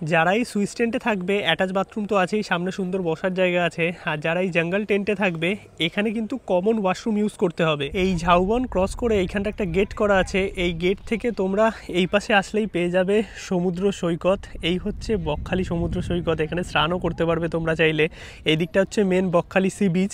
যারা এই সুইস টেন্টে থাকবে অ্যাটাচ বাথরুম তো আছেই, সামনে সুন্দর বসার জায়গা আছে। আর যারা এই জঙ্গল টেন্টে থাকবে এখানে কিন্তু কমন ওয়াশরুম ইউজ করতে হবে। এই ঝাউবন ক্রস করে এইখানটা একটা গেট করা আছে, এই গেট থেকে তোমরা এই পাশে আসলেই পেয়ে যাবে সমুদ্র সৈকত। এই হচ্ছে বকখালি সমুদ্র সৈকত, এখানে স্নানও করতে পারবে তোমরা চাইলে। এই দিকটা হচ্ছে main Bakkhali sea beach.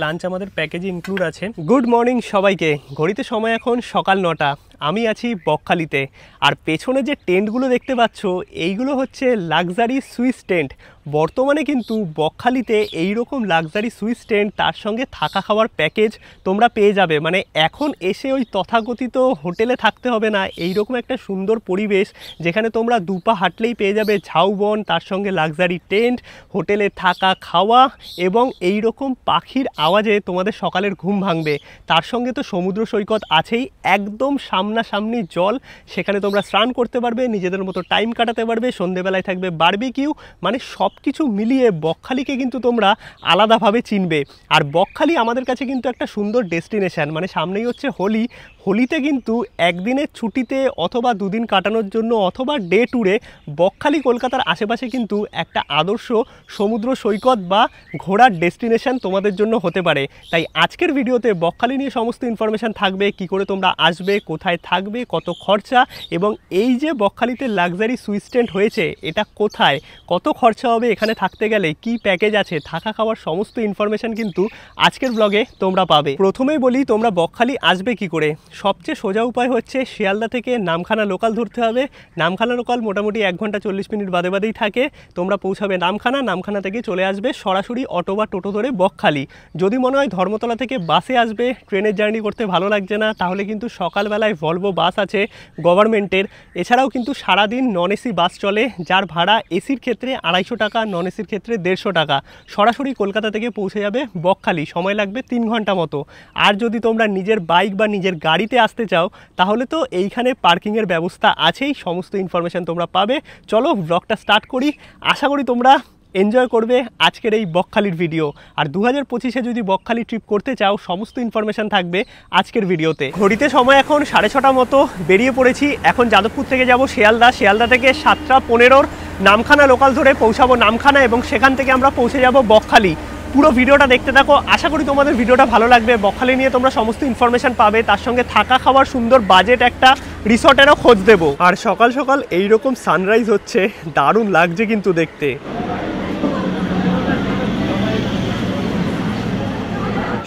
Lunch আমাদের প্যাকেজে ইনক্লুড আছে। গুড মর্নিং সবাইকে। ঘড়িতে সময় এখন সকাল 9টা। আমি আছি বকখালিতে, আর পেছনে যে টেন্টগুলো দেখতে পাচ্ছ এইগুলো হচ্ছে লাক্সারি সুইস টেন্ট। বর্তমানে কিন্তু বকখালিতে এইরকম লাক্সারি সুইস টেন্ট তার সঙ্গে থাকা খাওয়ার প্যাকেজ তোমরা পেয়ে যাবে। মানে এখন এসে ওই তথাকথিত হোটেলে থাকতে হবে না, এইরকম একটা সুন্দর পরিবেশ যেখানে তোমরা দুপা হাঁটলেই পেয়ে যাবে ঝাউবন, তার সঙ্গে লাক্সারি টেন্ট, হোটেলে থাকা খাওয়া এবং এই রকম পাখির আওয়াজে তোমাদের সকালের ঘুম ভাঙবে। তার সঙ্গে তো সমুদ্র সৈকত আছেই, একদম সামনাসামনি জল, সেখানে তোমরা স্নান করতে পারবে, নিজেদের মতো টাইম কাটাতে পারবে। সন্ধেবেলায় থাকবে বারবিকিউ। মানে সব কিছু মিলিয়ে বকখালিকে কিন্তু তোমরা আলাদাভাবে চিনবে। আর বকখালি আমাদের কাছে কিন্তু একটা সুন্দর ডেস্টিনেশন। মানে সামনেই হচ্ছে হোলি। হোলিতে কিন্তু একদিনের ছুটিতে অথবা দুদিন কাটানোর জন্য অথবা ডে ট্যুরে বকখালি কলকাতার আশেপাশে কিন্তু একটা আদর্শ সমুদ্র সৈকত বা ঘোরার ডেস্টিনেশন তোমাদের জন্য হতে পারে। তাই আজকের ভিডিওতে বকখালি নিয়ে সমস্ত ইনফরমেশান থাকবে, কি করে তোমরা আসবে, কোথায় থাকবে, কত খরচা, এবং এই যে বকখালিতে লাক্সারি সুইস টেন্ট হয়েছে এটা কোথায়, কত খরচা হবে এখানে থাকতে গেলে, কি প্যাকেজ আছে, থাকা খাওয়ার সমস্ত ইনফরমেশান কিন্তু আজকের ব্লগে তোমরা পাবে। প্রথমেই বলি তোমরা বকখালি আসবে কি করে। সবচেয়ে সোজা উপায় হচ্ছে শিয়ালদা থেকে নামখানা লোকাল ধরতে হবে। নামখানা লোকাল মোটামুটি 1 ঘন্টা 40 মিনিট বাদে বাদেই থাকে। তোমরা পৌঁছাবে নামখানা, নামখানা থেকে চলে আসবে সরাসরি অটো বা টোটো ধরে বকখালি। যদি মনে হয় ধর্মতলা থেকে বাসে আসবে, ট্রেনের জার্নি করতে ভালো লাগছে না, তাহলে কিন্তু সকালবেলায় ভলভো বাস আছে গভর্নমেন্টের। এছাড়াও কিন্তু সারাদিন নন এসি বাস চলে, যার ভাড়া এসির ক্ষেত্রে 250 টাকা, নন এসির ক্ষেত্রে 150 টাকা। সরাসরি কলকাতা থেকে পৌঁছে যাবে বকখালি, সময় লাগবে 3 ঘন্টা মতো। আর যদি তোমরা নিজের বাইক বা নিজের গাড়িতে আসতে চাও তাহলে তো এইখানে পার্কিংয়ের ব্যবস্থা আছেই, সমস্ত ইনফরমেশান তোমরা পাবে। চলো ব্লগটা স্টার্ট করি। আশা করি তোমরা এনজয় করবে আজকের এই বকখালির ভিডিও। আর 2025-এ যদি বকখালি ট্রিপ করতে চাও সমস্ত ইনফরমেশান থাকবে আজকের ভিডিওতে। ঘড়িতে সময় এখন 6:30 মতো, বেরিয়ে পড়েছি। এখন যাদবপুর থেকে যাব শিয়ালদা, শিয়ালদা থেকে 7:15 নামখানা লোকাল ধরে পৌঁছাবো নামখানা, এবং সেখান থেকে আমরা পৌঁছে যাব বকখালি। পুরো ভিডিওটা দেখতে থাকো, আশা করি তোমাদের ভিডিওটা ভালো লাগবে। বকখালি নিয়ে তোমরা সমস্ত ইনফরমেশান পাবে, তার সঙ্গে থাকা খাওয়ার সুন্দর বাজেট একটা রিসর্টেরও খোঁজ দেবো। আর সকাল সকাল এইরকম সানরাইজ হচ্ছে, দারুণ লাগছে কিন্তু দেখতে।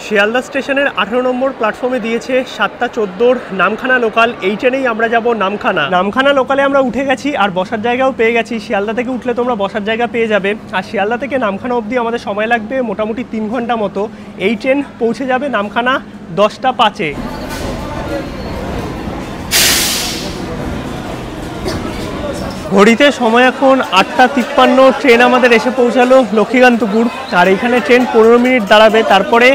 শিয়ালদা স্টেশনের 18 নম্বর প্ল্যাটফর্মে দিয়েছে 7:14 নামখানা লোকাল। এই ট্রেনেই আমরা যাব নামখানা। নামখানা লোকালে আমরা উঠে গেছি আর বসার জায়গাও পেয়ে গেছি। শিয়ালদা থেকে উঠলে তোমরা বসার জায়গা পেয়ে যাবে। আর শিয়ালদা থেকে নামখানা অবধি আমাদের সময় লাগবে মোটামুটি 3 ঘন্টা মতো। এই ট্রেন পৌঁছে যাবে নামখানা 10:05-এ। ঘড়িতে সময় এখন 8:53। ট্রেন আমাদের এসে পৌঁছালো লক্ষ্মীকান্তপুর। আর এইখানে ট্রেন 15 মিনিট দাঁড়াবে, তারপরে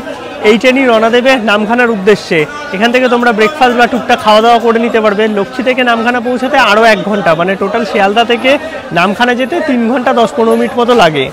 এই ট্রেনই রওনা দেবে নামখানার উদ্দেশ্যে। এখান থেকে তোমরা ব্রেকফাস্ট বা টুকটাক খাওয়া দাওয়া করে নিতে পারবে। লক্ষ্মী থেকে নামখানা পৌঁছাতে আরও 1 ঘন্টা, মানে টোটাল শিয়ালদা থেকে নামখানা যেতে 3 ঘন্টা 10-15 মিনিট মতো লাগে।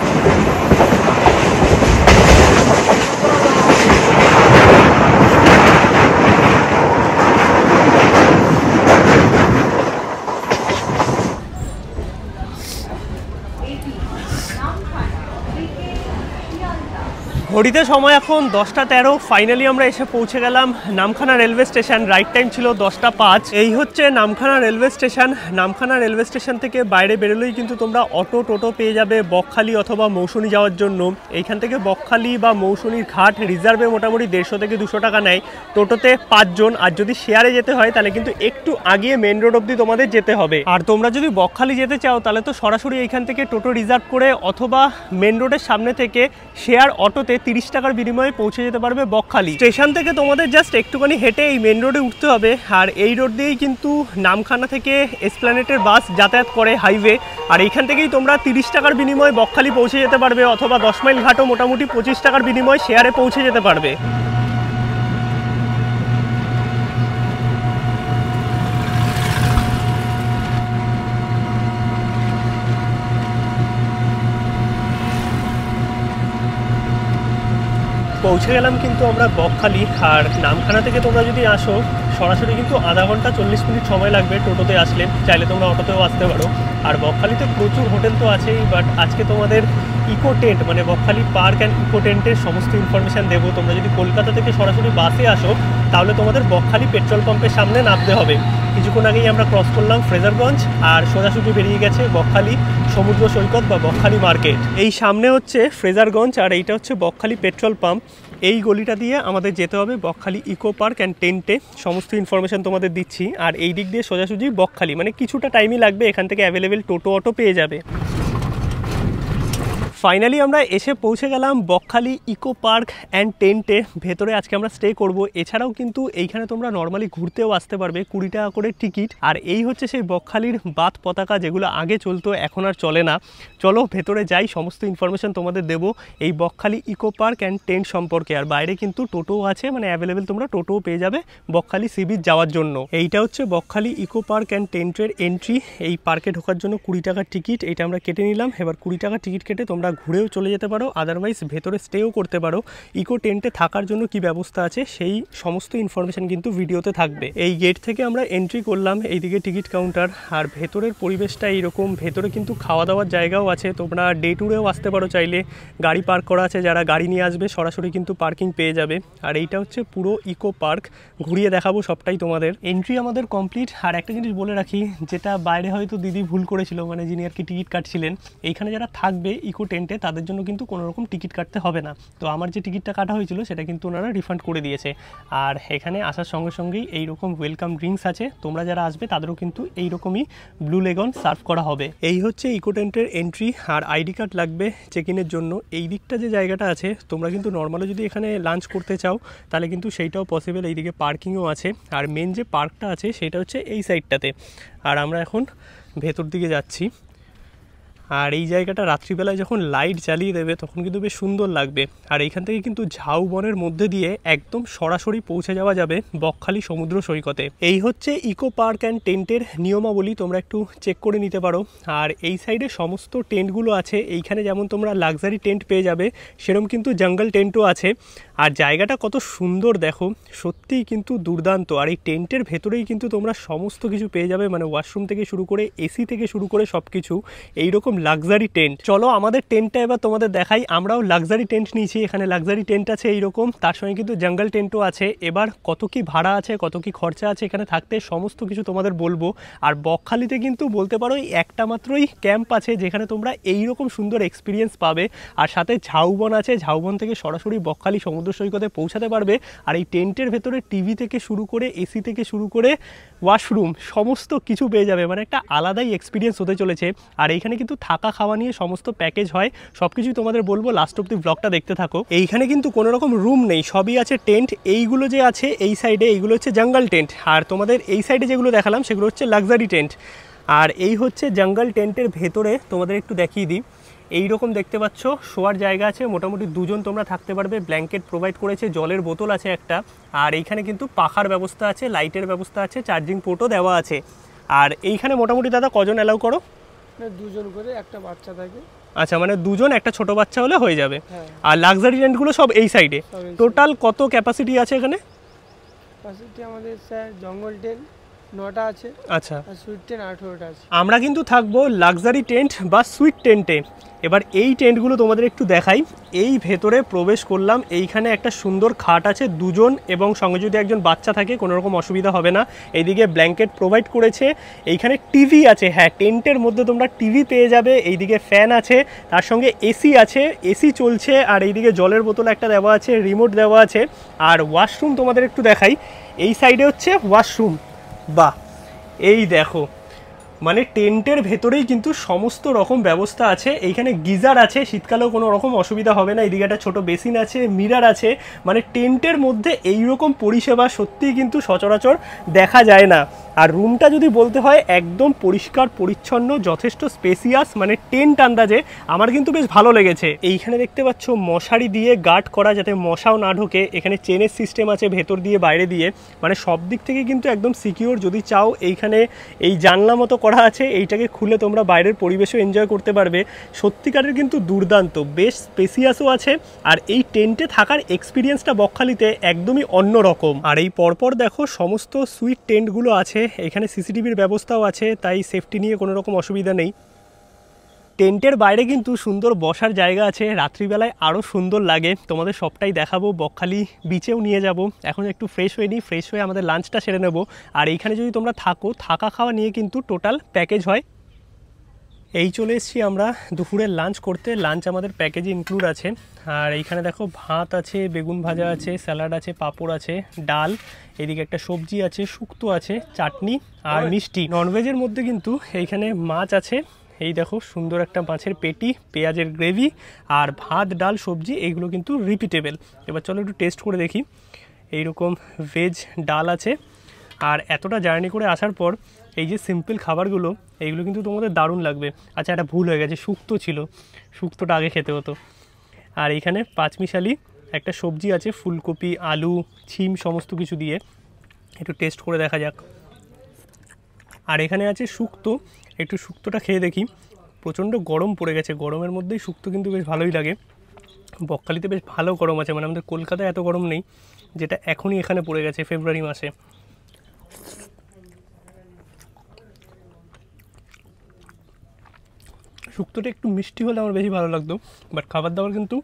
ঘড়িতে সময় এখন 10:13। ফাইনালি আমরা এসে পৌঁছে গেলাম Namkhana railway station. Right time ছিল 10:05। এই হচ্ছে Namkhana railway station. Namkhana railway station থেকে বাইরে বেরোলেই কিন্তু তোমরা অটো টোটো পেয়ে যাবে বকখালি অথবা মৌসুনি যাওয়ার জন্য। এইখান থেকে বকখালি বা মৌসুনির ঘাট রিজার্ভে মোটামুটি 150 থেকে 200 টাকা নেয়, টোটোতে 5 জন। আর যদি শেয়ারে যেতে হয় তাহলে কিন্তু একটু আগিয়ে মেন রোড অবধি তোমাদের যেতে হবে। আর তোমরা যদি বকখালি যেতে চাও তাহলে তো সরাসরি এইখান থেকে টোটো রিজার্ভ করে অথবা মেন রোডের সামনে থেকে শেয়ার অটোতে 30 টাকার বিনিময়ে পৌঁছে যেতে পারবে বকখালি স্টেশন থেকে। তোমাদের জাস্ট একটুখানি হেঁটে এই মেন রোডে উঠতে হবে। আর এই রোড দিয়েই কিন্তু নামখানা থেকে এসপ্ল্যানেটের বাস যাতায়াত করে হাইওয়ে। আর এইখান থেকেই তোমরা 30 টাকার বিনিময়ে বকখালি পৌঁছে যেতে পারবে, অথবা 10 মাইল ঘাটও মোটামুটি 25 টাকার বিনিময়ে শেয়ারে পৌঁছে যেতে পারবে। পৌঁছে গেলাম কিন্তু আমরা বকখালি। আর নামখানা থেকে তোমরা যদি আসো সরাসরি কিন্তু আধা ঘন্টা 40 মিনিট সময় লাগবে টোটোতে আসলে, চাইলে তোমরা অটোতেও আসতে পারো। আর বকখালিতে প্রচুর হোটেল তো আছেই, বাট আজকে তোমাদের ইকো টেন্ট মানে বকখালি পার্ক অ্যান্ড ইকো টেন্টের সমস্ত ইনফরমেশান দেবো। তোমরা যদি কলকাতা থেকে সরাসরি বাসে আসো তাহলে তোমাদের বকখালি পেট্রোল পাম্পের সামনে নামতে হবে। কিছুক্ষণ আগেই আমরা ক্রস করলাম ফ্রেজারগঞ্জ আর সোজাসুজি বেরিয়ে গেছে বকখালি সমুদ্র সৈকত বা বকখালি মার্কেট। এই সামনে হচ্ছে ফ্রেজারগঞ্জ আর এইটা হচ্ছে বকখালি পেট্রোল পাম্প। এই গলিটা দিয়ে আমাদের যেতে হবে বকখালি ইকো পার্ক অ্যান্ড টেন্টে। সমস্ত ইনফরমেশান তোমাদের দিচ্ছি। আর এই দিক দিয়ে সোজাসুজি বকখালি, মানে কিছুটা টাইমই লাগবে, এখান থেকে অ্যাভেলেবেল টোটো অটো পেয়ে যাবে। ফাইনালি আমরা এসে পৌঁছে গেলাম বকখালি ইকো পার্ক অ্যান্ড টেন্টে। ভেতরে আজকে আমরা স্টে করব। এছাড়াও কিন্তু এইখানে তোমরা নর্মালি ঘুরতেও আসতে পারবে, 20 টাকা করে টিকিট। আর এই হচ্ছে সেই বকখালির বাত পতাকা, যেগুলো আগে চলতো এখন আর চলে না। চলো ভেতরে যাই, সমস্ত ইনফরমেশান তোমাদের দেবো এই Bakkhali eco park and tent সম্পর্কে। আর বাইরে কিন্তু টোটোও আছে, মানে অ্যাভেলেবেল তোমরা টোটোও পেয়ে যাবে বকখালি সি বিচ যাওয়ার জন্য। এইটা হচ্ছে বকখালি ইকো পার্ক অ্যান্ড টেন্টের এন্ট্রি। এই পার্কে ঢোকার জন্য 20 টাকার টিকিট, এটা আমরা কেটে নিলাম। এবার 20 টাকার টিকিট কেটে তোমরা ঘুরেও চলে যেতে পারো, আদারওয়াইজ ভেতরে স্টেও করতে পারো। ইকো টেন্টে থাকার জন্য কি ব্যবস্থা আছে সেই সমস্ত ইনফরমেশান কিন্তু ভিডিওতে থাকবে। এই গেট থেকে আমরা এন্ট্রি করলাম, এইদিকে টিকিট কাউন্টার। আর ভেতরের পরিবেশটা এইরকম। ভেতরে কিন্তু খাওয়া দাওয়ার জায়গাও আছে, তোমরা ডে ট্যুরেও আসতে পারো চাইলে। গাড়ি পার্ক করা আছে, যারা গাড়ি নিয়ে আসবে সরাসরি কিন্তু পার্কিং পেয়ে যাবে। আর এইটা হচ্ছে পুরো ইকো পার্ক, ঘুরিয়ে দেখাবো সবটাই তোমাদের। এন্ট্রি আমাদের কমপ্লিট। আর একটা জিনিস বলে রাখি, যেটা বাইরে হয়তো দিদি ভুল করেছিল, মানে যিনি আর কি টিকিট কাটছিলেন, এইখানে যারা থাকবে ইকো টেন্টে তাদের জন্য কিন্তু কোনো রকম টিকিট কাটতে হবে না। তো আমার যে টিকিটটা কাটা হয়েছিল সেটা কিন্তু ওনারা রিফান্ড করে দিয়েছে। আর এখানে আসার সঙ্গে সঙ্গেই এইরকম ওয়েলকাম ড্রিঙ্কস আছে, তোমরা যারা আসবে তাদেরও কিন্তু এইরকমই ব্লু লেগন সার্ভ করা হবে। এই হচ্ছে ইকো টেন্টের এন্ট্রি। আর আইডি কার্ড লাগবে চেক ইনের জন্য। এই দিকটা যে জায়গাটা আছে, তোমরা কিন্তু নর্মালি যদি এখানে লাঞ্চ করতে চাও তাহলে কিন্তু সেইটাও পসিবল। এইদিকে পার্কিংও আছে। আর মেন যে পার্কটা আছে সেটা হচ্ছে এই সাইডটাতে। আর আমরা এখন ভেতর দিকে যাচ্ছি। আর এই জায়গাটা রাত্রিবেলায় যখন লাইট জ্বালিয়ে দেবে তখন কিন্তু বেশ সুন্দর লাগবে। আর এইখান থেকে কিন্তু ঝাউবনের মধ্যে দিয়ে একদম সরাসরি পৌঁছে যাওয়া যাবে বকখালি সমুদ্র সৈকতে। এই হচ্ছে ইকো পার্ক অ্যান্ড টেন্টের নিয়মাবলী, তোমরা একটু চেক করে নিতে পারো। আর এই সাইডে সমস্ত টেন্টগুলো আছে। এইখানে যেমন তোমরা লাক্সারি টেন্ট পেয়ে যাবে, সেরকম কিন্তু জঙ্গল টেন্টও আছে। আর জায়গাটা কত সুন্দর দেখো, সত্যিই কিন্তু দুর্দান্ত। আর এই টেন্টের ভেতরেই কিন্তু তোমরা সমস্ত কিছু পেয়ে যাবে, মানে ওয়াশরুম থেকে শুরু করে এসি থেকে শুরু করে সব কিছু। এইরকম লাক্সারি টেন্ট। চলো আমাদের টেন্টটা এবার তোমাদের দেখাই। আমরাও লাক্সারি টেন্ট নিয়েছি, এখানে লাক্সারি টেন্ট আছে এইরকম, তার সঙ্গে কিন্তু জঙ্গল টেন্টও আছে। এবার কত কি ভাড়া আছে, কত কি খরচা আছে এখানে থাকতে, সমস্ত কিছু তোমাদের বলবো। আর বকখালিতে কিন্তু বলতে পারো একটা মাত্রই ক্যাম্প আছে যেখানে তোমরা এইরকম সুন্দর এক্সপিরিয়েন্স পাবে। আর সাথে ঝাউবন আছে, ঝাউবন থেকে সরাসরি বকখালি সমুদ্র সৈকতে পৌঁছাতে পারবে। আর এই টেন্টের ভেতরে টিভি থেকে শুরু করে এসি থেকে শুরু করে ওয়াশরুম সমস্ত কিছু পেয়ে যাবে, মানে একটা আলাদাই এক্সপিরিয়েন্স হতে চলেছে। আর এইখানে কিন্তু থাকা খাওয়া নিয়ে সমস্ত প্যাকেজ হয়, সব কিছুই তোমাদের বলবো, লাস্ট অব্দি ব্লগটা দেখতে থাকো। এইখানে কিন্তু কোনো রকম রুম নেই, সবই আছে টেন্ট। এইগুলো যে আছে এই সাইডে, এইগুলো হচ্ছে জঙ্গল টেন্ট। আর তোমাদের এই সাইডে যেগুলো দেখালাম সেগুলো হচ্ছে লাক্সারি টেন্ট। আর এই হচ্ছে জঙ্গল টেন্টের ভেতরে তোমাদের একটু দেখিয়ে দিই। এইরকম দেখতে পাচ্ছ শোয়ার জায়গা আছে, মোটামুটি 2 জন তোমরা থাকতে পারবে। ব্ল্যাঙ্কেট প্রোভাইড করেছে, জলের বোতল আছে একটা। আর এইখানে কিন্তু পাখার ব্যবস্থা আছে, লাইটের ব্যবস্থা আছে, চার্জিং পোর্টও দেওয়া আছে। আর এইখানে মোটামুটি দাদা কজন অ্যালাউ করো? 2 জন করে, একটা বাচ্চা থাকে। আচ্ছা, মানে 2 জন, একটা ছোট বাচ্চা হলে হয়ে যাবে। আর লাক্সারি টেন্টগুলো সব এই সাইডে। টোটাল কত ক্যাপাসিটি আছে এখানে? ক্যাপাসিটি আমাদের স্যার জঙ্গল টেন্ট 9টা আছে। আচ্ছা, আর সুইট টেন্ট 18টা আছে। আমরা কিন্তু থাকবো লাক্সারি টেন্ট বা সুইট টেন্টে। এবার এই টেন্টগুলো তোমাদের একটু দেখাই। এই ভেতরে প্রবেশ করলাম, এইখানে একটা সুন্দর খাট আছে 2 জন, এবং সঙ্গে যদি একজন বাচ্চা থাকে কোনো রকম অসুবিধা হবে না। এইদিকে ব্ল্যাঙ্কেট প্রোভাইড করেছে, এইখানে টিভি আছে। হ্যাঁ, টেন্টের মধ্যে তোমরা টিভি পেয়ে যাবে। এইদিকে ফ্যান আছে, তার সঙ্গে এসি আছে, এসি চলছে। আর এইদিকে জলের বোতল একটা দেওয়া আছে, রিমোট দেওয়া আছে। আর ওয়াশরুম তোমাদের একটু দেখাই। এই সাইডে হচ্ছে ওয়াশরুম। বাহ, এই দেখো, মানে টেন্টের ভেতরেই কিন্তু সমস্ত রকম ব্যবস্থা আছে। এইখানে গিজার আছে, শীতকালেও কোনো রকম অসুবিধা হবে না। এদিকে একটা ছোটো বেসিন আছে, মিরার আছে। মানে টেন্টের মধ্যে এইরকম পরিষেবা সত্যিই কিন্তু সচরাচর দেখা যায় না। আর রুমটা যদি বলতে হয় একদম পরিষ্কার পরিচ্ছন্ন, যথেষ্ট স্পেসিয়াস, মানে টেন্ট আন্দাজে আমার কিন্তু বেশ ভালো লেগেছে। এইখানে দেখতে পাচ্ছ মশারি দিয়ে গার্ড করা, যাতে মশাও না ঢোকে। এখানে চেনের সিস্টেম আছে ভেতর দিয়ে বাইরে দিয়ে, মানে সব দিক থেকে কিন্তু একদম সিকিউর। যদি চাও এইখানে এই জানলা মতো করা আছে, এইটাকে খুলে তোমরা বাইরের পরিবেশও এনজয় করতে পারবে। সত্যিকারের কিন্তু দুর্দান্ত, বেশ স্পেসিয়াসও আছে। আর এই টেন্টে থাকার এক্সপিরিয়েন্সটা বকখালিতে একদমই অন্য রকম। আর এই পরপর দেখো সমস্ত সুইট টেন্টগুলো আছে, এখানে সিসিটিভির ব্যবস্থাও আছে, তাই সেফটি নিয়ে কোনো রকম অসুবিধা নেই। টেন্টের বাইরে কিন্তু সুন্দর বসার জায়গা আছে, রাত্রিবেলায় আরও সুন্দর লাগে। তোমাদের সবটাই দেখাবো, বকখালি বিচেও নিয়ে যাব। এখন একটু ফ্রেশ হয়ে নিই, ফ্রেশ হয়ে আমাদের লাঞ্চটা সেরে নেব। আর এইখানে যদি তোমরা থাকো, থাকা খাওয়া নিয়ে কিন্তু টোটাল প্যাকেজ হয়। এই চলে এসেছি আমরা দুপুরের লাঞ্চ করতে, লাঞ্চ আমাদের প্যাকেজে ইনক্লুড আছে। আর এইখানে দেখো ভাত আছে, বেগুন ভাজা আছে, স্যালাড আছে, পাঁপড় আছে, ডাল, এদিকে একটা সবজি আছে, শুক্তো আছে, চাটনি আর মিষ্টি। ননভেজের মধ্যে কিন্তু এইখানে মাছ আছে, এই দেখো সুন্দর একটা মাছের পেটি, পেঁয়াজের গ্রেভি আর ভাত ডাল সবজি, এইগুলো কিন্তু রিপিটেবল। এবার চলো একটু টেস্ট করে দেখি। এইরকম ভেজ ডাল আছে। আর এতটা জার্নি করে আসার পর এই যে সিম্পল খাবারগুলো, এইগুলো কিন্তু তোমাদের দারুণ লাগবে। আচ্ছা, একটা ভুল হয়ে গেছে, শুক্তো ছিল, শুক্তোটা আগে খেতে হতো। আর এইখানে পাঁচমিশালি একটা সবজি আছে, ফুলকপি, আলু, ছিম সমস্ত কিছু দিয়ে। একটু টেস্ট করে দেখা যাক। আর এখানে আছে শুক্তো, একটু শুক্তোটা খেয়ে দেখি। প্রচণ্ড গরম পড়ে গেছে, গরমের মধ্যেই শুক্তো কিন্তু বেশ ভালোই লাগে। বকখালিতে বেশ ভালো গরম আছে, মানে আমাদের কলকাতায় এত গরম নেই, যেটা এখনই এখানে পড়ে গেছে ফেব্রুয়ারি মাসে। শুক্তোটা একটু মিষ্টি হলে আমার বেশি ভালো লাগতো, বাট খাবার দাবার কিন্তু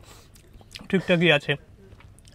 ঠিকঠাকই আছে।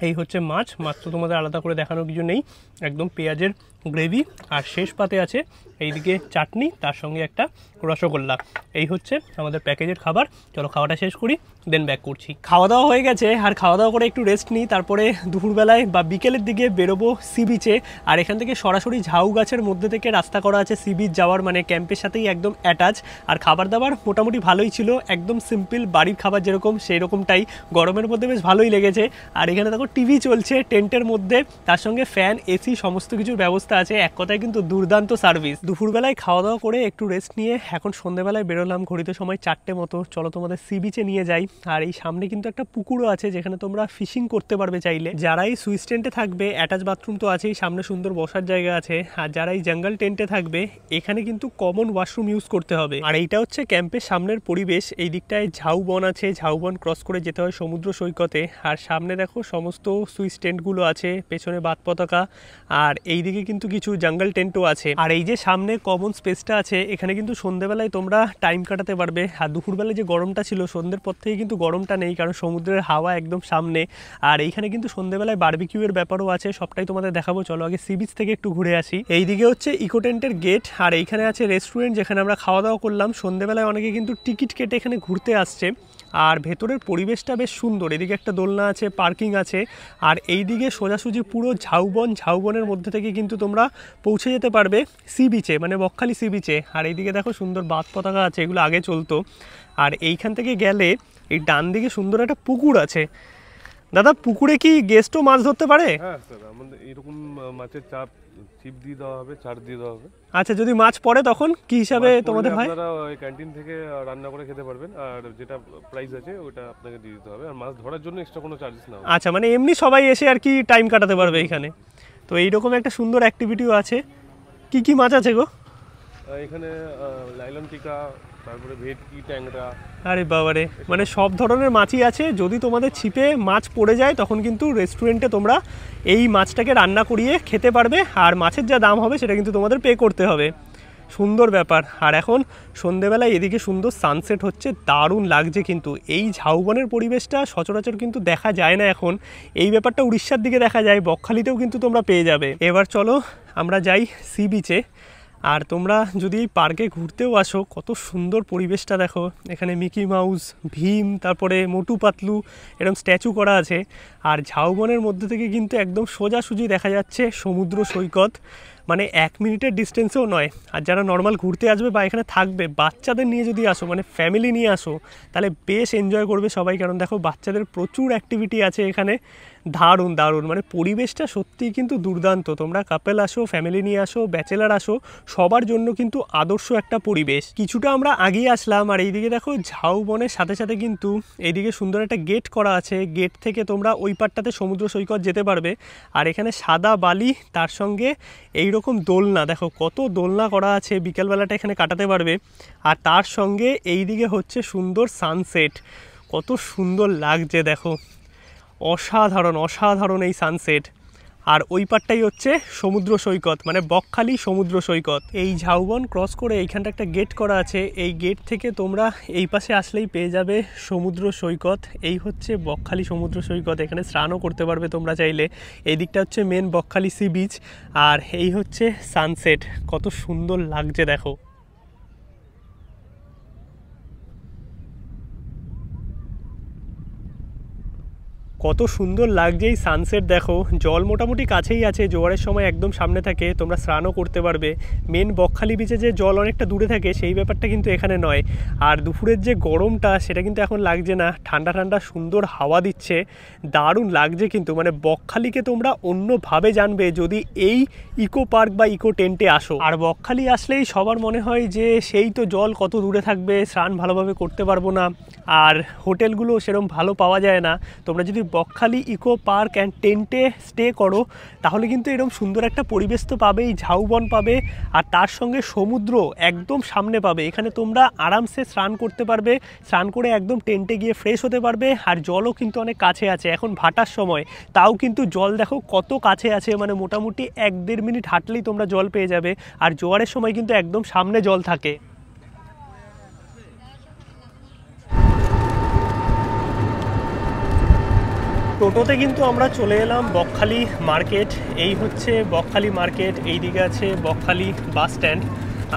এই হচ্ছে মাছ, মাছ তো তোমাদের আলাদা করে দেখানোর কিছু নেই, একদম পেঁয়াজের গ্রেভি। আর শেষ পাতে আছে এইদিকে চাটনি, তার সঙ্গে একটা রসগোল্লা। এই হচ্ছে আমাদের প্যাকেজের খাবার। চলো খাওয়াটা শেষ করি, দেন ব্যাক করছি। খাওয়া দাওয়া হয়ে গেছে, আর খাওয়া দাওয়া করে একটু রেস্ট নিই, তারপরে দুপুরবেলায় বা বিকেলের দিকে বেরোবো সি বিচে। আর এখান থেকে সরাসরি ঝাউ গাছের মধ্যে থেকে রাস্তা করা আছে সি বিচ যাওয়ার, মানে ক্যাম্পের সাথেই একদম অ্যাটাচ। আর খাবার দাবার মোটামুটি ভালোই ছিল, একদম সিম্পল বাড়ির খাবার যেরকম সেই রকমটাই। গরমের মধ্যে বেশ ভালোই লেগেছে। আর এখানে দেখো টিভি চলছে টেন্টের মধ্যে, তার সঙ্গে ফ্যান, এসি সমস্ত কিছুর ব্যবস্থা আছে। এক কথায় কিন্তু দুর্দান্ত সার্ভিস। দুপুরবেলায় খাওয়া দাওয়া করে একটু রেস্ট নিয়ে এখন সন্ধ্যেবেলায় বেরোলাম, ঘড়িতে সময় 4টে মতো। চলো তোমাদের সি বিচে নিয়ে যাই। আর এই সামনে কিন্তু একটা পুকুরও আছে, যেখানে তোমরা ফিশিং করতে পারবে চাইলে। যারা এই সুইস টেন্টে থাকবে, অ্যাটাচ বাথরুম তো আছেই, সামনে সুন্দর বসার জায়গা আছে। আর যারা এই জঙ্গল টেন্টে থাকবে, এখানে কিন্তু কমন ওয়াশরুম ইউজ করতে হবে। আর এইটা হচ্ছে ক্যাম্পের সামনের পরিবেশ। এই দিকটায় ঝাউবন আছে, ঝাউবন ক্রস করে যেতে হয় সমুদ্র সৈকতে। আর সামনে দেখো সমস্ত সুইস টেন্টগুলো আছে, পেছনে বাদ পতাকা। আর এইদিকে কিন্তু কিছু জঙ্গল টেন্টও আছে। আর এই যে সামনে কমন স্পেসটা আছে, এখানে কিন্তু সন্ধ্যেবেলায় তোমরা টাইম কাটাতে পারবে। আর দুপুরবেলায় যে গরমটা ছিল, সন্ধ্যের পর থেকে কিন্তু গরমটা নেই, কারণ সমুদ্রের হাওয়া একদম সামনে। আর এইখানে কিন্তু সন্ধ্যেবেলায় বারবিকিউয়ের ব্যাপারও আছে, সবটাই তোমাদের দেখাবো। চলো আগে সি বিচ থেকে একটু ঘুরে আসি। এইদিকে হচ্ছে ইকো টেন্টের গেট, আর এইখানে আছে রেস্টুরেন্ট, যেখানে আমরা খাওয়া দাওয়া করলাম। সন্ধ্যেবেলায় অনেকে কিন্তু টিকিট কেটে এখানে ঘুরতে আসছে। আর ভেতরের পরিবেশটা বেশ সুন্দর, এদিকে একটা দোলনা আছে, পার্কিং আছে। আর এইদিকে সোজাসুজি পুরো ঝাউবন, ঝাউবনের মধ্যে থেকে কিন্তু তোমরা পৌঁছে যেতে পারবে সি বিচে, মানে বকখালি সি বিচে। আর এইদিকে দেখো সুন্দর বাদ পতাকা আছে, এগুলো আগে চলতো। আর এইখান থেকে গেলে এই ডান দিকে সুন্দর একটা পুকুর আছে। দাদা, পুকুরে কি গেস্টও মাছ ধরতে পারে? হ্যাঁ স্যার, আমাদের এরকম মাছের চাপ ছিপ দিয়ে দেওয়া হবে, চার দিয়ে দেওয়া হবে। আচ্ছা, যদি মাছ পড়ে তখন কি হিসাবে তোমাদের হয়? আপনারা ওই ক্যান্টিন থেকে রান্না করে খেতে পারবেন, আর যেটা প্রাইস আছে ওটা আপনাকে দিয়ে দিতে হবে। আর মাছ ধরার জন্য এক্সট্রা কোনো চার্জেস না। আচ্ছা, মানে এমনি সবাই এসে আর কি টাইম কাটাতে পারবে এখানে। তো এইরকম একটা সুন্দর অ্যাক্টিভিটিও আছে। কি কি মাছ আছে গো এখানে? লাইলন টিকা, তারপরে ভেটকি, ট্যাংরা। আরে বাবারে, মানে সব ধরনের মাছই আছে। যদি তোমাদের ছিপে মাছ পড়ে যায়, তখন কিন্তু রেস্টুরেন্টে তোমরা এই মাছটাকে রান্না করিয়ে খেতে পারবে। আর মাছের যা দাম হবে সেটা কিন্তু তোমাদের পে করতে হবে। সুন্দর ব্যাপার। আর এখন সন্ধেবেলায় এদিকে সুন্দর সানসেট হচ্ছে, দারুণ লাগছে। কিন্তু এই ঝাউবনের পরিবেশটা সচরাচর কিন্তু দেখা যায় না এখন। এই ব্যাপারটা উড়িষ্যার দিকে দেখা যায়, বকখালিতেও কিন্তু তোমরা পেয়ে যাবে। এবার চলো আমরা যাই সি বিচে। আর তোমরা যদি এই পার্কে ঘুরতেও আসো, কত সুন্দর পরিবেশটা দেখো। এখানে মিকি মাউস, ভীম, তারপরে মোটু পাতলু এরকম স্ট্যাচু করা আছে। আর ঝাউবনের মধ্যে থেকে কিন্তু একদম সোজাসুজি দেখা যাচ্ছে সমুদ্র সৈকত, মানে 1 মিনিটের ডিস্টেন্সেও নয়। আর যারা নর্মাল ঘুরতে আসবে বা এখানে থাকবে, বাচ্চাদের নিয়ে যদি আসো, মানে ফ্যামিলি নিয়ে আসো, তাহলে বেশ এনজয় করবে সবাই। কারণ দেখো বাচ্চাদের প্রচুর অ্যাক্টিভিটি আছে এখানে, দারুণ দারুণ। মানে পরিবেশটা সত্যিই কিন্তু দুর্দান্ত। তোমরা কাপেল আসো, ফ্যামিলি নিয়ে আসো, ব্যাচেলার আসো, সবার জন্য কিন্তু আদর্শ একটা পরিবেশ। কিছুটা আমরা আগিয়ে আসলাম, আর এইদিকে দেখো ঝাউবনের সাথে সাথে কিন্তু এইদিকে সুন্দর একটা গেট করা আছে। গেট থেকে তোমরা ওই পারটাতে সমুদ্র সৈকত যেতে পারবে। আর এখানে সাদা বালি, তার সঙ্গে এই রকম দোলনা, দেখো কত দোলনা করা আছে, বিকেলবেলাটা এখানে কাটাতে পারবে। আর তার সঙ্গে এই দিকে হচ্ছে সুন্দর সানসেট, কত সুন্দর লাগছে দেখো, অসাধারণ অসাধারণ এই সানসেট। আর ওই পারটাই হচ্ছে সমুদ্র সৈকত, মানে বকখালি সমুদ্র সৈকত। এই ঝাউবন ক্রস করে এইখানটা একটা গেট করা আছে, এই গেট থেকে তোমরা এই পাশে আসলেই পেয়ে যাবে সমুদ্র সৈকত। এই হচ্ছে বকখালি সমুদ্র সৈকত, এখানে স্নানও করতে পারবে তোমরা চাইলে। এই দিকটা হচ্ছে মেন বকখালি সি বিচ, আর এই হচ্ছে সানসেট, কত সুন্দর লাগছে দেখো। কত সুন্দর লাগছে এই সানসেট দেখো। জল মোটামুটি কাছেই আছে, জোয়ারের সময় একদম সামনে থাকে, তোমরা স্নানও করতে পারবে। মেন বকখালি বিচে যে জল অনেকটা দূরে থাকে সেই ব্যাপারটা কিন্তু এখানে নয়। আর দুপুরের যে গরমটা সেটা কিন্তু এখন লাগছে না, ঠান্ডা ঠান্ডা সুন্দর হাওয়া দিচ্ছে, দারুণ লাগছে কিন্তু। মানে বকখালিকে তোমরা অন্যভাবে জানবে যদি এই ইকো পার্ক বা ইকো টেন্টে আসো। আর বকখালি আসলেই সবার মনে হয় যে সেই তো জল কত দূরে থাকবে, স্নান ভালোভাবে করতে পারবো না, আর হোটেলগুলো সেরকম ভালো পাওয়া যায় না। তোমরা যদি বকখালি ইকো পার্ক অ্যান্ড টেন্টে স্টে করো তাহলে কিন্তু এরকম সুন্দর একটা পরিবেশ তো পাবেই, ঝাউবন পাবে, আর তার সঙ্গে সমুদ্র একদম সামনে পাবে। এখানে তোমরা আরামসে স্নান করতে পারবে, স্নান করে একদম টেন্টে গিয়ে ফ্রেশ হতে পারবে। আর জলও কিন্তু অনেক কাছে আছে, এখন ভাটার সময় তাও কিন্তু জল দেখো কত কাছে আছে, মানে মোটামুটি 1-1.5 মিনিট হাঁটলেই তোমরা জল পেয়ে যাবে। আর জোয়ারের সময় কিন্তু একদম সামনে জল থাকে। টোটোতে কিন্তু আমরা চলে এলাম বকখালি মার্কেট। এই হচ্ছে বকখালি মার্কেট, এই দিকে আছে বকখালি বাস স্ট্যান্ড।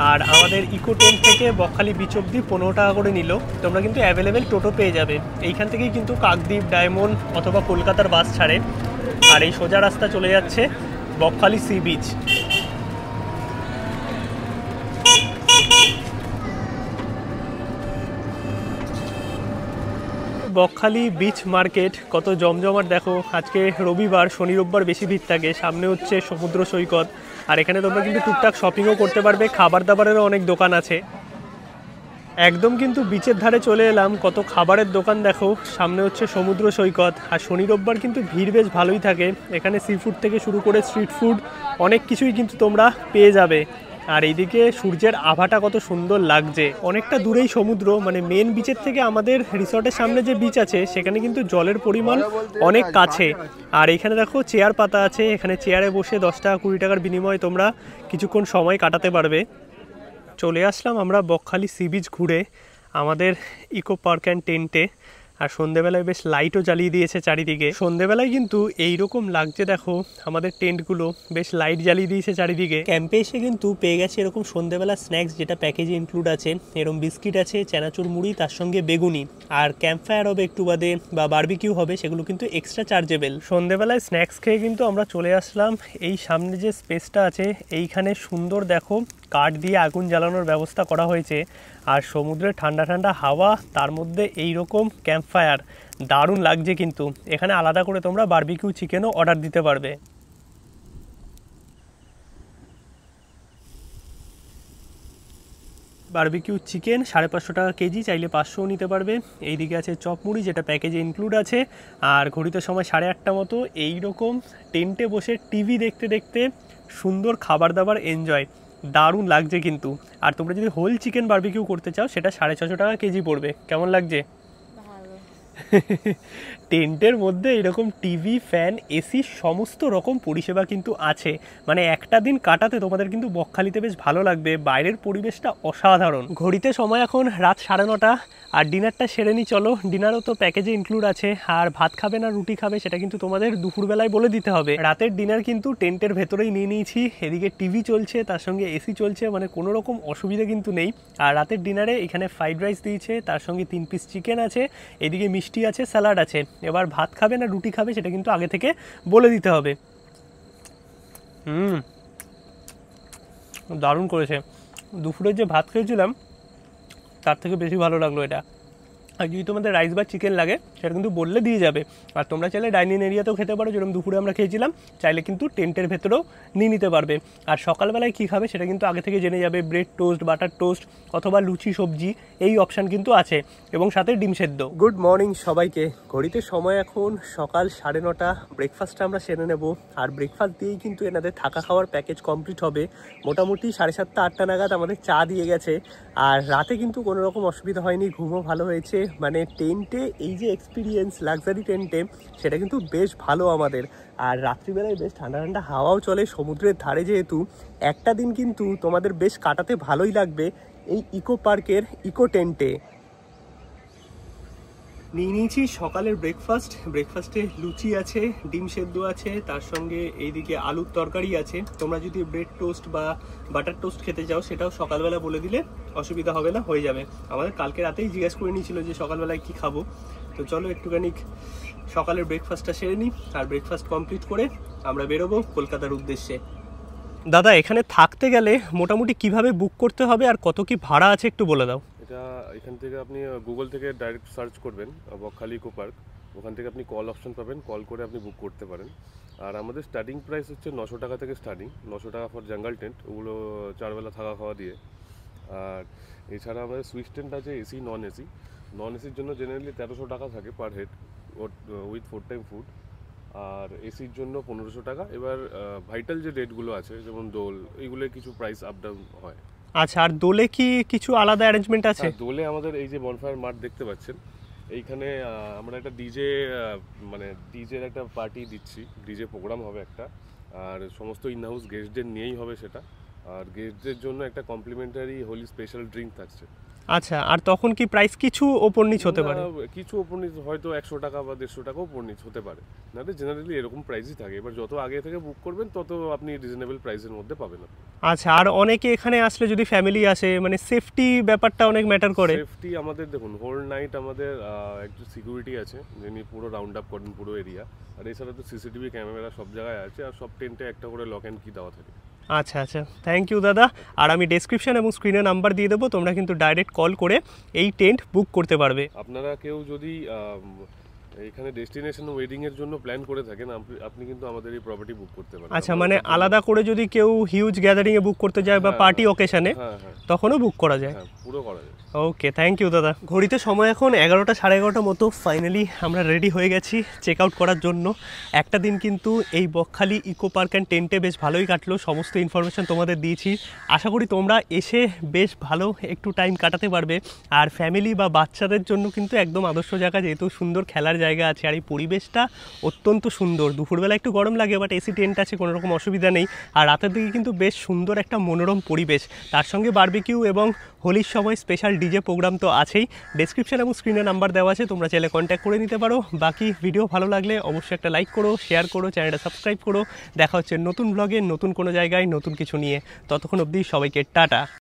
আর আমাদের ইকো টেন্ট থেকে বকখালি বিচ অব্দি 15 টাকা করে নিল। তোমরা কিন্তু অ্যাভেলেবেল টোটো পেয়ে যাবে। এইখান থেকেই কিন্তু কাকদ্বীপ, ডায়মন্ড অথবা কলকাতার বাস ছাড়ে। আর এই সোজা রাস্তা চলে যাচ্ছে Bakkhali sea beach. Bakkhali beach market কত জমজমাট দেখো। আজকে রবিবার, শনি রোববার বেশি ভিড় থাকে। সামনে হচ্ছে সমুদ্র সৈকত, আর এখানে তোমরা কিন্তু টুকটাক শপিংও করতে পারবে, খাবার দাবারেরও অনেক দোকান আছে। একদম কিন্তু বিচের ধারে চলে এলাম, কত খাবারের দোকান দেখো। সামনে হচ্ছে সমুদ্র সৈকত, আর শনি রোববার কিন্তু ভিড় বেশ ভালোই থাকে। এখানে সি ফুড থেকে শুরু করে স্ট্রিট ফুড অনেক কিছুই কিন্তু তোমরা পেয়ে যাবে। আর এইদিকে সূর্যের আভাটা কত সুন্দর লাগছে, অনেকটা দূরেই সমুদ্র, মানে মেন বিচের থেকে আমাদের রিসর্টের সামনে যে বিচ আছে সেখানে কিন্তু জলের পরিমাণ অনেক কাছে। আর এখানে দেখো চেয়ার পাতা আছে, এখানে চেয়ারে বসে 10 টাকা 20 টাকার বিনিময়ে তোমরা কিছুক্ষণ সময় কাটাতে পারবে। চলে আসলাম আমরা বকখালি সি বিচ ঘুরে আমাদের ইকো পার্ক অ্যান্ড টেন্টে। আর সন্ধেবেলায় বেশ লাইটও জ্বালিয়ে দিয়েছে চারিদিকে। সন্ধেবেলায় কিন্তু এইরকম লাগছে দেখো, আমাদের টেন্টগুলো বেশ লাইট জ্বালিয়ে দিয়েছে চারিদিকে। ক্যাম্পে এসে কিন্তু পেয়ে গেছে এরকম সন্ধেবেলা স্ন্যাক্স, যেটা প্যাকেজে ইনক্লুড আছে। এরকম বিস্কিট আছে, চানাচুর মুড়ি, তার সঙ্গে বেগুনি। আর ক্যাম্প ফায়ার হবে একটু বাদে, বা বারবিকিউ হবে, সেগুলো কিন্তু এক্সট্রা চার্জেবল। সন্ধেবেলায় স্ন্যাক্স খেয়ে কিন্তু আমরা চলে আসলাম এই সামনে যে স্পেসটা আছে এইখানে। সুন্দর দেখো কাঠ দিয়ে আগুন জ্বালানোর ব্যবস্থা করা হয়েছে, আর সমুদ্রের ঠান্ডা ঠান্ডা হাওয়া, তার মধ্যে এই রকম ক্যাম্প ফায়ার, দারুণ লাগছে কিন্তু। এখানে আলাদা করে তোমরা বারবিকিউ চিকেনও অর্ডার দিতে পারবে। বারবিকিউ চিকেন 550 টাকা কেজি, চাইলে 500ও নিতে পারবে। এইদিকে আছে চপ মুড়ি, যেটা প্যাকেজে ইনক্লুড আছে। আর ঘড়িতে সময় 8:30 মতো। এইরকম টেন্টে বসে টিভি দেখতে দেখতে সুন্দর খাবার দাবার এনজয়, দারুণ লাগছে কিন্তু। আর তোমরা যদি হোল চিকেন বারবিকিউ করতে চাও সেটা 650 টাকা কেজি পড়বে। কেমন লাগছে? টেন্টের মধ্যে এরকম টিভি, ফ্যান, এসি সমস্ত রকম পরিষেবা কিন্তু আছে। মানে একটা দিন কাটাতে তোমাদের কিন্তু বকখালিতে বেশ ভালো লাগবে, বাইরের পরিবেশটা অসাধারণ। ঘড়িতে সময় এখন রাত 9:30, আর ডিনারটা সেরে নিই চলো। ডিনারও তো প্যাকেজে ইনক্লুড আছে। আর ভাত খাবে না রুটি খাবে সেটা কিন্তু তোমাদের দুপুরবেলায় বলে দিতে হবে। রাতের ডিনার কিন্তু টেন্টের ভেতরেই নিয়ে নিয়েছি। এদিকে টিভি চলছে, তার সঙ্গে এসি চলছে, মানে কোনো রকম অসুবিধা কিন্তু নেই। আর রাতের ডিনারে এখানে ফ্রাইড রাইস দিয়েছে, তার সঙ্গে 3 পিস চিকেন আছে, এদিকে মিষ্টি আছে, স্যালাড আছে। এবার ভাত খাবে না রুটি খাবে সেটা কিন্তু আগে থেকে বলে দিতে হবে। দারুণ করেছে। দুপুরে যে ভাত খেয়েছিলাম তার থেকে বেশি ভালো লাগলো এটা। আর যদি তোমাদের রাইস বা চিকেন লাগে সেটা কিন্তু বললে দিয়ে যাবে। আর তোমরা চাইলে ডাইনিং এরিয়াতেও খেতে পারো, যেরকম দুপুরে আমরা খেয়েছিলাম, চাইলে কিন্তু টেন্টের ভেতরেও নিয়ে নিতে পারবে। আর সকালবেলায় কী খাবে সেটা কিন্তু আগে থেকে জেনে যাবে, ব্রেড টোস্ট, বাটার টোস্ট অথবা লুচি সবজি, এই অপশান কিন্তু আছে, এবং সাথে ডিম সেদ্ধ। গুড মর্নিং সবাইকে। ঘড়িতে সময় এখন সকাল 9:30। ব্রেকফাস্টটা আমরা সেরে নেব, আর ব্রেকফাস্ট দিয়েই কিন্তু এনাদের থাকা খাওয়ার প্যাকেজ কমপ্লিট হবে। মোটামুটি 7:30-8টা নাগাদ আমাদের চা দিয়ে গেছে, আর রাতে কিন্তু কোনো রকম অসুবিধা হয়নি, ঘুমও ভালো হয়েছে। মানে টেন্টে এই যে এক্সপিরিয়েন্স লাক্সারি টেন্টে, সেটা কিন্তু বেশ ভালো আমাদের। আর রাত্রিবেলায় বেশ ঠান্ডা ঠান্ডা হাওয়াও চলে, সমুদ্রের ধারে যেহেতু, একটা দিন কিন্তু তোমাদের বেশ কাটাতে ভালোই লাগবে এই ইকো পার্কের ইকো টেন্টে। নিয়ে নিয়েছি সকালের ব্রেকফাস্টে লুচি আছে, ডিম সেদ্ধ আছে, তার সঙ্গে এইদিকে আলুর তরকারি আছে। তোমরা যদি ব্রেড টোস্ট বা বাটার টোস্ট খেতে চাও সেটাও সকালবেলা বলে দিলে অসুবিধা হবে না, হয়ে যাবে। আমাদের কালকে রাতেই জিজ্ঞেস করে নিয়েছিল যে সকালবেলায় কি খাবো। তো চলো একটুখানি সকালের ব্রেকফাস্টটা সেরে নিই, আর ব্রেকফাস্ট কমপ্লিট করে আমরা বেরোবো কলকাতার উদ্দেশ্যে। দাদা, এখানে থাকতে গেলে মোটামুটি কিভাবে বুক করতে হবে আর কত কি ভাড়া আছে একটু বলে দাও। এটা এখান থেকে আপনি গুগল থেকে ডাইরেক্ট সার্চ করবেন বকখালি ইকো পার্ক, ওখান থেকে আপনি কল অপশন পাবেন, কল করে আপনি বুক করতে পারেন। আর আমাদের স্টার্টিং প্রাইস হচ্ছে 900 টাকা থেকে স্টার্টিং, 900 টাকা ফর জঙ্গল টেন্ট, ওগুলো 4 বেলা থাকা খাওয়া দিয়ে। আর এছাড়া আমাদের সুইচ টেন্ট আছে এসি নন এসি। নন এসির জন্য জেনারেলি 1300 টাকা থাকে per head with 4 time food, আর এসির জন্য 1500 টাকা। এবার ভাইটাল যে রেটগুলো আছে যেমন দোল, এইগুলো কিছু প্রাইস আপ ডাউন হয়। আচ্ছা, আর দোলে কি কিছু আলাদা অ্যারেঞ্জমেন্ট আছে? দোলে আমাদের এই যে বনফায়ার মাঠ দেখতে পাচ্ছেন, এইখানে আমরা একটা ডিজের একটা পার্টি দিচ্ছি, ডিজে প্রোগ্রাম হবে একটা, আর সমস্ত ইন হাউস গেস্টদের নিয়েই হবে সেটা। আর গেস্টদের জন্য একটা কমপ্লিমেন্টারি হোলি স্পেশাল ড্রিঙ্ক থাকছে। আচ্ছা, আর তখন কি প্রাইস কিছু ওপর নিচ হতে পারে? কিছু ওপর নিচ হয়তো 100 টাকা বা 150 টাকা ওপর নিচ হতে পারে, না জেনারেলি এরকম প্রাইসই থাকে। এবার যত আগে থেকে বুক করবেন তত আপনি রিজনেবল প্রাইসের মধ্যে পাবেন। আচ্ছা, আর অনেকে এখানে আসলে যদি ফ্যামিলি আসে, মানে সেফটি ব্যাপারটা অনেক ম্যাটার করে। সেফটি আমাদের দেখুন, হোল নাইট আমাদের একটু সিকিউরিটি আছে, যিনি পুরো রাউন্ড আপ করেন পুরো এরিয়া। আর এছাড়া তো সিসিটিভি ক্যামেরা সব জায়গায় আছে, আর সব টেন্টে একটা করে লক অ্যান্ড কি দেওয়া থাকে। আচ্ছা আচ্ছা, থ্যাংক ইউ দাদা। আর আমি ডেসক্রিপশন এবং স্ক্রিনে নাম্বার দিয়ে দেবো, তোমরা কিন্তু ডাইরেক্ট কল করে এই টেন্ট বুক করতে পারবে। আপনারা কেউ যদি এখানে ডেস্টিনেশন ওয়েডিং এর জন্য প্ল্যান করে থাকেন, আপনি কিন্তু আমাদের এই প্রপার্টি বুক করতে পারেন। আচ্ছা, মানে আলাদা করে যদি কেউ হিউজ গ্যাদারিং এ বুক করতে যায় বা পার্টি ওকেশনে, তখনও বুক করা যায়? হ্যাঁ, পুরো করা যায়। ওকে, থ্যাংক ইউ দাদা। ঘড়িতে সময় এখন 11টা 11:30 মতো। ফাইনালি আমরা রেডি হয়ে গেছি চেক আউট করার জন্য। একটা দিন কিন্তু এই বকখালি ইকো পার্ক অ্যান্ড টেন্টে বেশ ভালোই কাটলো, সমস্ত ইনফরমেশন তোমাদের দিয়েছি। আশা করি তোমরা এসে বেশ ভালো একটু টাইম কাটাতে পারবে। আর ফ্যামিলি বা বাচ্চাদের জন্য কিন্তু একদম আদর্শ জায়গা, যেহেতু সুন্দর খেলার জায়গা আছে, আর এই পরিবেশটা অত্যন্ত সুন্দর। দুপুরবেলা একটু গরম লাগে, বাট এসি টেন্ট আছে, কোনো রকম অসুবিধা নেই। আর রাতের দিকে কিন্তু বেশ সুন্দর একটা মনোরম পরিবেশ, তার সঙ্গে বারবিকিউ এবং হোলির সময় স্পেশাল ডিজে প্রোগ্রাম তো আছেই। ডেসক্রিপশন এবং স্ক্রিনে নাম্বার দেওয়া আছে, তোমরা চাইলে কন্ট্যাক্ট করে নিতে পারো। বাকি ভিডিও ভালো লাগলে অবশ্যই একটা লাইক করো, শেয়ার করো, চ্যানেলটা সাবস্ক্রাইব করো। দেখা হচ্ছে নতুন ব্লগে, নতুন কোনো জায়গায়, নতুন কিছু নিয়ে। ততক্ষণ অবধি সবাইকে টাটা।